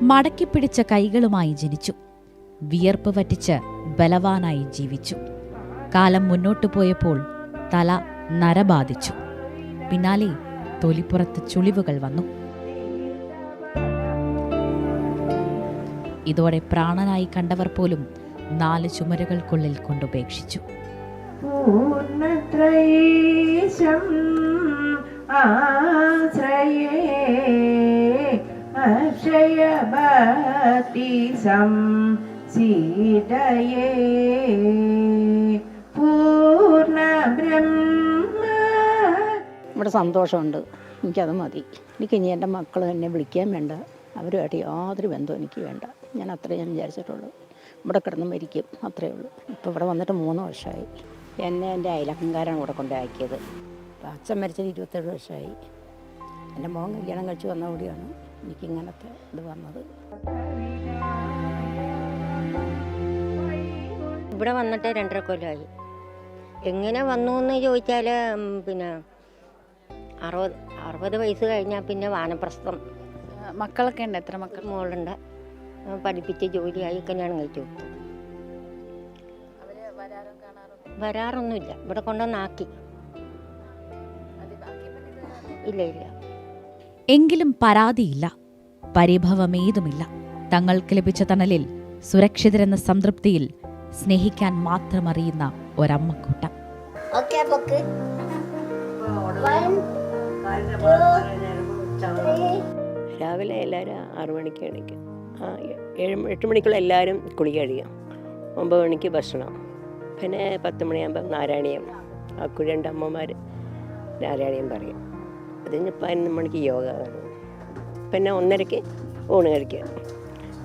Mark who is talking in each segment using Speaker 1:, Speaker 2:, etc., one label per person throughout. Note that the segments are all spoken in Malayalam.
Speaker 1: മടക്കിപ്പിടിച്ച കൈകളുമായി ജനിച്ചു. വിയർപ്പ് വറ്റിച്ച് ബലവാനായി ജീവിച്ചു. കാലം മുന്നോട്ടു പോയപ്പോൾ തല നരബാധിച്ചു. പിന്നാലെ തൊലിപ്പുറത്ത് ചുളിവുകൾ വന്നു. ഇതോടെ പ്രാണനായി കണ്ടവർ പോലും 4 ചുമരുകൾക്കുള്ളിൽ കൊണ്ടുപേക്ഷിച്ചു.
Speaker 2: ഇവിടെ സന്തോഷമുണ്ട്, എനിക്കത് മതി. എനിക്കിനി എൻ്റെ മക്കൾ എന്നെ വിളിക്കാൻ വേണ്ട, അവരുമായിട്ട് യാതൊരു ബന്ധവും എനിക്ക് വേണ്ട. ഞാൻ അത്രയും വിചാരിച്ചിട്ടുള്ളൂ. ഇവിടെ കിടന്ന് മരിക്കും, അത്രയേ ഉള്ളൂ. ഇപ്പോൾ ഇവിടെ വന്നിട്ട് 3 വർഷമായി. എന്നെ എൻ്റെ അയലക്കാരാണ് ഇവിടെ കൊണ്ടാക്കിയത്. അച്ഛൻ മരിച്ചത് 27 വർഷമായി. എൻ്റെ മോൻ കല്യാണം കഴിച്ച് വന്ന കൂടിയാണ് എനിക്കിങ്ങനത്തെ ഇത് വന്നത്.
Speaker 3: ഇവിടെ വന്നിട്ട് 2.5 കൊല്ലമായി. എങ്ങനെ വന്നു എന്ന് ചോദിച്ചാൽ പിന്നെ 60 വയസ്സ് കഴിഞ്ഞാൽ പിന്നെ വാനപ്രസ്ഥം.
Speaker 4: മക്കളൊക്കെ ഉണ്ട്? എത്ര മക്കൾ?
Speaker 3: മോളുണ്ട്. പഠിപ്പിച്ച് ജോലിയായി കല്യാണം കഴിച്ചു കൊടുത്തു. വരാറൊന്നുമില്ല, ഇവിടെ കൊണ്ടുവന്നാക്കി. ഇല്ല.
Speaker 1: എങ്കിലും പരാതിയില്ല, പരിഭവമേതുമില്ല. തങ്ങൾക്ക് ലഭിച്ച തണലിൽ സുരക്ഷിതരെന്ന സംതൃപ്തിയിൽ സ്നേഹിക്കാൻ മാത്രം അറിയുന്ന ഒരമ്മക്കൂട്ടം.
Speaker 5: രാവിലെ എല്ലാവരും 6 മണിക്ക് എണീക്കും. 8 മണിക്കുള്ള എല്ലാവരും കുളി കഴിയും. 9 മണിക്ക് ഭക്ഷണം. പിന്നെ 10 മണിയാകുമ്പം നാരായണീയം. ആ 2 അമ്മമാർ നാരായണീയം പറയും. അത് കഴിഞ്ഞ് 11 മണിക്ക് യോഗ കാണും. പിന്നെ 1:30ക്ക് ഊണ് കഴിക്കുക.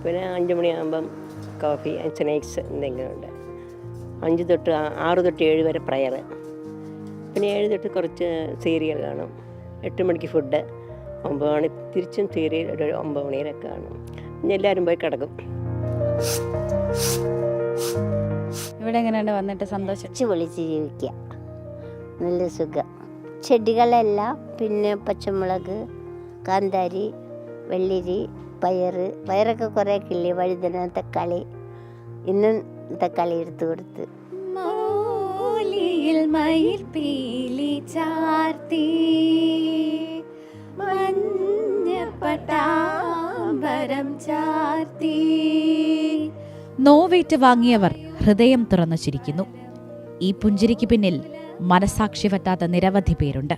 Speaker 5: പിന്നെ 5 മണിയാകുമ്പം കോഫി, സ്നാക്സ് എന്തെങ്കിലും ഉണ്ട്. 5 തൊട്ട് 6 തൊട്ട് 7 വരെ പ്രയർ. പിന്നെ 7 തൊട്ട് കുറച്ച് സീരിയൽ കാണും. 8 മണിക്ക് ഫുഡ്. 9 മണി തിരിച്ചും സീരിയൽ ഒരു 9 മണി വരെ കാണും. പിന്നെ എല്ലാവരും പോയി കിടക്കും.
Speaker 4: ഇവിടെ എങ്ങനെയുണ്ട് വന്നിട്ട്? സന്തോഷിച്ച്
Speaker 6: വിളിച്ച് ജീവിക്കുക, നല്ല സുഖം. ചെടികളെല്ലാം, പിന്നെ പച്ചമുളക്, കാന്താരി, വെള്ളിരി, പയറൊക്കെ കുറേ കിള്ളി, വഴുതന, തക്കാളി. ഇന്നും തക്കാളി എടുത്തു കൊടുത്ത്.
Speaker 1: നോവേറ്റ് വാങ്ങിയവർ ഹൃദയം തുറന്നു ചിരിക്കുന്നു. ഈ പുഞ്ചിരിക്ക് പിന്നിൽ മനസാക്ഷി പറ്റാത്ത നിരവധി പേരുണ്ട്.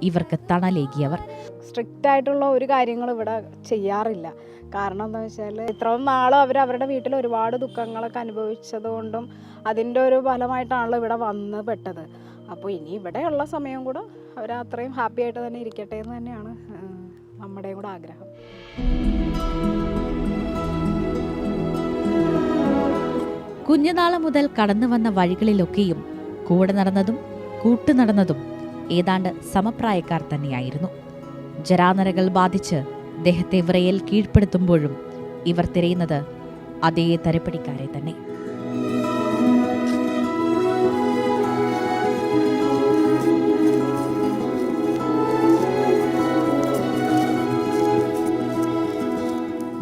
Speaker 1: ഇവർക്ക് തണലേകിയവർ.
Speaker 7: സ്ട്രിക്റ്റ് ആയിട്ടുള്ള ഒരു കാര്യങ്ങൾ ഇവിടെ ചെയ്യാറില്ല. കാരണം എന്താണെന്ന് വെച്ചാൽ ഇത്രയും നാളും അവരുടെ വീട്ടിൽ ഒരുപാട് ദുഃഖങ്ങളൊക്കെ അനുഭവിച്ചത് കൊണ്ടും അതിൻ്റെ ഒരു ഫലമായിട്ടാണല്ലോ ഇവിടെ വന്ന് പെട്ടത്. അപ്പോൾ ഇനി ഇവിടെയുള്ള സമയം കൂടെ അവർ അത്രയും ഹാപ്പി ആയിട്ട് തന്നെ ഇരിക്കട്ടെ എന്ന് തന്നെയാണ് നമ്മുടെയും കൂടെ ആഗ്രഹം.
Speaker 1: കുഞ്ഞുനാള് മുതൽ കടന്നു വന്ന വഴികളിലൊക്കെയും കൂടെ നടന്നതും കൂട്ടുനടന്നതും ഏതാണ്ട് സമപ്രായക്കാർ തന്നെയായിരുന്നു. ജരാനരകൾ ബാധിച്ച് ദേഹത്തെ വിറയൽ കീഴ്പ്പെടുത്തുമ്പോഴും ഇവർ തിരയുന്നത് അതേ തരപ്പടിക്കാരെ തന്നെ.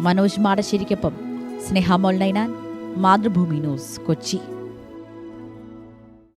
Speaker 1: മനോജ് മാടശ്ശേരിക്കൊപ്പം സ്നേഹ മോൾ നൈനാൻ, മാതൃഭൂമി ന്യൂസ്, കൊച്ചി.